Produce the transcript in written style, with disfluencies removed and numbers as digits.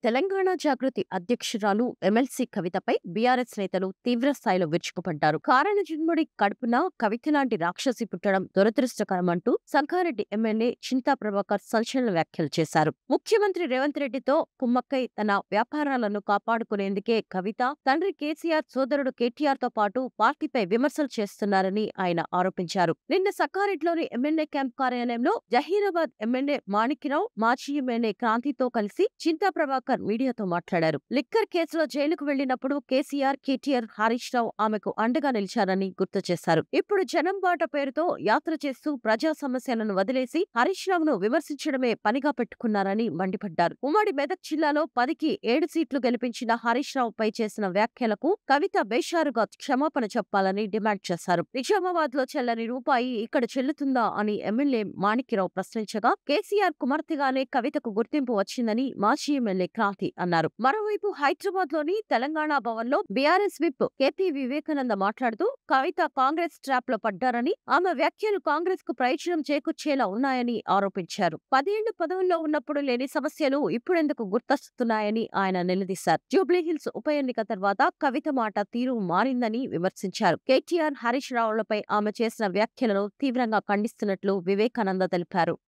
తెలంగాణ జాగృతి అధ్యక్షురాలు MLC కవితపై BRS నేతలు తీవ్ర స్థాయిలో విరుచుకుపడ్డారు. కారణజన్ముడి కడుపున కవిత లాంటి రాక్షసి పుట్టడం దురదృష్టకరమంటూ సంగారెడ్డి ఎమ్మెల్యే చింతా ప్రభాకర్ సంచలన వ్యాఖ్యలు చేశారు. ముఖ్యమంత్రి రేవంత్ రెడ్డితో కుమ్మక్కై తన వ్యాపారాలను కాపాడుకునేందుకే కవిత తండ్రి కేసీఆర్, సోదరుడు కేటీఆర్ తో పాటు పార్టీపై విమర్శలు చేస్తున్నారని ఆయన ఆరోపించారు. నిన్న సంగారెడ్డిలోని ఎమ్మెల్యే క్యాంప్ కార్యాలయంలో జహీరాబాద్ ఎమ్మెల్యే మాణిక్యరావు, మాజీ ఎమ్మెల్యే క్రాంతితో కలిసి చింతా ప్రభాకర్ మీడియాతో మాట్లాడారు. లిక్కర్ కేసులో జైలుకు వెళ్లినప్పుడు కేసీఆర్, కేటీఆర్, హరీష్ రావు ఆమెకు అండగా నిలిచారని గుర్తు చేశారు. ఇప్పుడు జనం బాట పేరుతో యాత్ర చేస్తూ ప్రజా సమస్యలను వదిలేసి హరీష్ రావును విమర్శించడమే పనిగా పెట్టుకున్నారని మండిపడ్డారు. ఉమ్మడి మెదక్ జిల్లాలో 10కి 7 సీట్లు గెలిపించిన హరీష్ రావుపై చేసిన వ్యాఖ్యలకు కవిత బేషారుగా క్షమాపణ చెప్పాలని డిమాండ్ చేశారు. నిజామాబాద్ లో చెల్లని రూపాయి ఇక్కడ చెల్లుతుందా అని ఎమ్మెల్యే మాణిక్యరావు ప్రశ్నించగా, కేసీఆర్ కుమార్తెగానే కవితకు గుర్తింపు వచ్చిందని మాజీ ఎమ్మెల్యే క్రాంతి అన్నారు. మరోవైపు హైదరాబాద్ లోని తెలంగాణ భవన్ లో బీఆర్ఎస్ విప్ కేపీ వివేకానంద మాట్లాడుతూ కవిత కాంగ్రెస్ ట్రాప్ లో పడ్డారని, ఆమె వ్యాఖ్యలు కాంగ్రెస్ కు ప్రయోజనం చేకూర్చేలా ఉన్నాయని ఆరోపించారు. 10 ఏళ్లు పదవుల్లో ఉన్నప్పుడు లేని సమస్యలు ఇప్పుడెందుకు గుర్తొస్తున్నాయని ఆయన నిలదీశారు. జూబ్లీహిల్స్ ఉప ఎన్నిక తర్వాత కవిత మాట తీరు మారిందని విమర్శించారు. కేటీఆర్, హరీష్ రావులపై ఆమె చేసిన వ్యాఖ్యలను తీవ్రంగా ఖండిస్తున్నట్లు వివేకానంద తెలిపారు.